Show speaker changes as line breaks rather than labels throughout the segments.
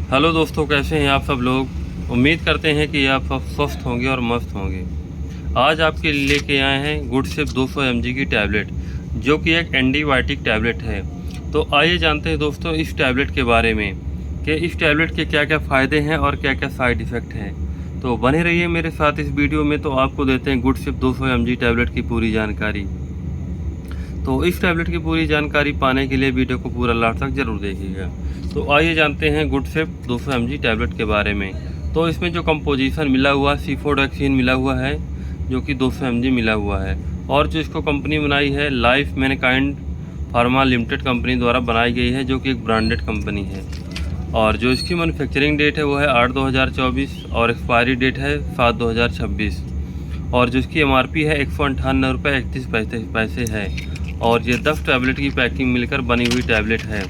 Hello दोस्तों, कैसे हैं आप सब लोग। उम्मीद करते हैं कि आप सब स्वस्थ होंगे और मस्त होंगे। आज आपके लिए लेके आए हैं गुडसेफ 200 mg की टैबलेट, जो कि एक एंटीबायोटिक टैबलेट है। तो आइए जानते हैं दोस्तों इस टैबलेट के बारे में कि इस टैबलेट के क्या क्या फ़ायदे हैं और क्या क्या साइड इफ़ेक्ट हैं। तो बने रहिए मेरे साथ इस वीडियो में। तो आपको देते हैं गुडसेफ 200 mg टैबलेट की पूरी जानकारी। तो इस टैबलेट की पूरी जानकारी पाने के लिए वीडियो को पूरा लास्ट तक ज़रूर देखिएगा। तो आइए जानते हैं गुडसेफ 200 mg टैबलेट के बारे में। तो इसमें जो कंपोजिशन मिला हुआ है, सीफोडैक्सिन मिला हुआ है, जो कि 200 mg मिला हुआ है। और जो इसको कंपनी बनाई है, life Mankind pharma limited company द्वारा बनाई गई है, जो कि एक ब्रांडेड कंपनी है। और जो इसकी मैन्युफैक्चरिंग डेट है वो है 8/2024 और एक्सपायरी डेट है 7/2026। और जो इसकी MRP है 158 रुपये 31 पैसे है। और ये 10 टैबलेट की पैकिंग मिलकर बनी हुई टैबलेट है।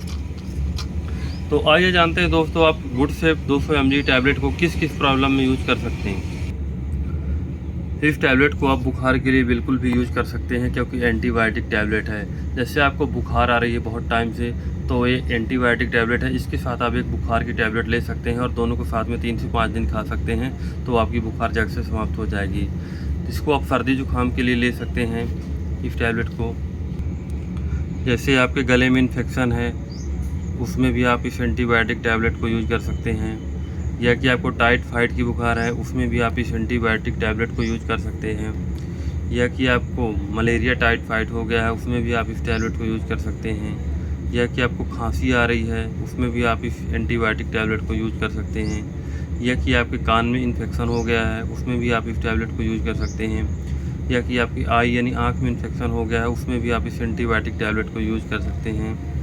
तो आइए जानते हैं दोस्तों, आप गुडसेफ 200 mg टैबलेट को किस किस प्रॉब्लम में यूज कर सकते हैं। इस टैबलेट को आप बुखार के लिए बिल्कुल भी यूज कर सकते हैं, क्योंकि एंटीबायोटिक टैबलेट है। जैसे आपको बुखार आ रही है बहुत टाइम से, तो ये एंटीबायोटिक टैबलेट है। इसके साथ आप एक बुखार की टैबलेट ले सकते हैं और दोनों को साथ में 3 से 5 दिन खा सकते हैं, तो आपकी बुखार जग से समाप्त हो जाएगी। इसको आप सर्दी जुकाम के लिए ले सकते हैं इस टैबलेट को। जैसे आपके गले में इन्फेक्शन है, उसमें भी आप इस एंटीबायोटिक टैबलेट को यूज कर सकते हैं। या कि आपको टाइफाइड की बुखार है, उसमें भी आप इस एंटीबायोटिक टैबलेट को यूज कर सकते हैं। या कि आपको मलेरिया टाइफाइड हो गया है, उसमें भी आप इस टैबलेट को यूज कर सकते हैं। या कि आपको खांसी आ रही है, उसमें भी आप इस एंटीबायोटिक टैबलेट को यूज कर सकते हैं। या कि आपके कान में इन्फेक्शन हो गया है, उसमें भी आप इस टैबलेट को यूज कर सकते हैं। या कि आपकी आई यानी आँख में इन्फेक्शन हो गया है, उसमें भी आप इस एंटीबायोटिक टैबलेट को यूज कर सकते हैं।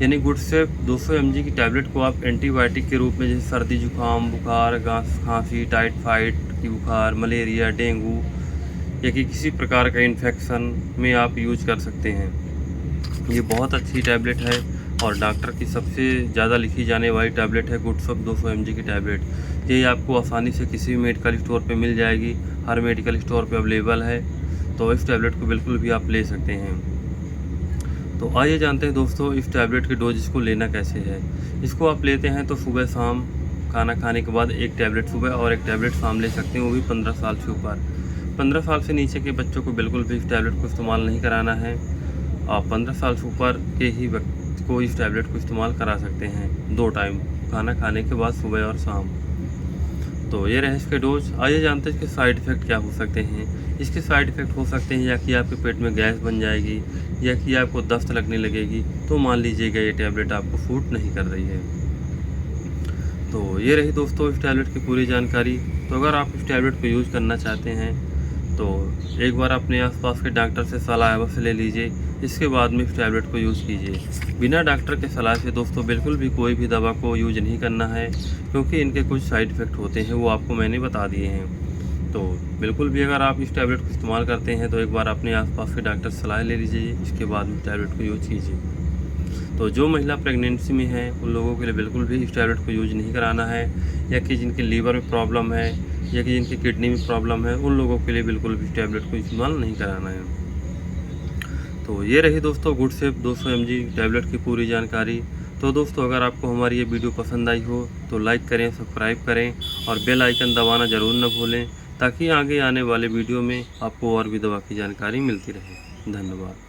यानी गुडसेफ 200 mg की टैबलेट को आप एंटीबायोटिक के रूप में, जैसे सर्दी जुकाम, बुखार, खांसी, टाइफाइड की बुखार, मलेरिया, डेंगू या कि किसी प्रकार का इन्फेक्शन में आप यूज कर सकते हैं। ये बहुत अच्छी टैबलेट है और डॉक्टर की सबसे ज़्यादा लिखी जाने वाली टैबलेट है गुडसेफ 200 mg की टैबलेट। ये आपको आसानी से किसी भी मेडिकल स्टोर पे मिल जाएगी, हर मेडिकल स्टोर पे अवेलेबल है। तो इस टैबलेट को बिल्कुल भी आप ले सकते हैं। तो आइए जानते हैं दोस्तों इस टैबलेट की डोज इसको लेना कैसे है। इसको आप लेते हैं तो सुबह शाम खाना खाने के बाद एक टैबलेट सुबह और एक टैबलेट शाम ले सकते हैं, वो भी 15 साल से ऊपर। 15 साल से नीचे के बच्चों को बिल्कुल भी इस टैबलेट को इस्तेमाल नहीं कराना है। आप 15 साल से ऊपर के ही व्यक्ति को इस टैबलेट को इस्तेमाल करा सकते हैं 2 टाइम खाना खाने के बाद, सुबह और शाम। तो ये रहे इसके डोज। आइए जानते हैं इसके साइड इफ़ेक्ट क्या हो सकते हैं। इसके साइड इफ़ेक्ट हो सकते हैं या कि आपके पेट में गैस बन जाएगी, या कि आपको दस्त लगने लगेगी। तो मान लीजिएगा ये टैबलेट आपको सूट नहीं कर रही है। तो ये रही दोस्तों इस टैबलेट की पूरी जानकारी। तो अगर आप इस टैबलेट को यूज़ करना चाहते हैं तो एक बार अपने आसपास के डॉक्टर से सलाह अवश्य ले लीजिए। इसके बाद में इस टैबलेट को यूज़ कीजिए। बिना डॉक्टर के सलाह से दोस्तों बिल्कुल भी कोई भी दवा को यूज नहीं करना है, क्योंकि इनके कुछ साइड इफ़ेक्ट होते हैं, वो आपको मैंने बता दिए हैं। तो बिल्कुल भी अगर आप इस टैबलेट को इस्तेमाल करते हैं तो एक बार अपने आसपास के डॉक्टर से सलाह ले लीजिए, इसके बाद में टैबलेट को यूज कीजिए। तो जो महिला प्रेगनेंसी में है उन लोगों के लिए बिल्कुल भी इस टैबलेट को यूज नहीं कराना है। या कि जिनके लीवर में प्रॉब्लम है या कि जिनकी किडनी में प्रॉब्लम है, उन लोगों के लिए बिल्कुल भी टैबलेट को इस्तेमाल नहीं कराना है। तो ये रही दोस्तों गुडसेफ 200 mg टैबलेट की पूरी जानकारी। तो दोस्तों अगर आपको हमारी ये वीडियो पसंद आई हो तो लाइक करें, सब्सक्राइब करें और बेल आइकन दबाना ज़रूर न भूलें, ताकि आगे आने वाले वीडियो में आपको और भी दवा की जानकारी मिलती रहे। धन्यवाद।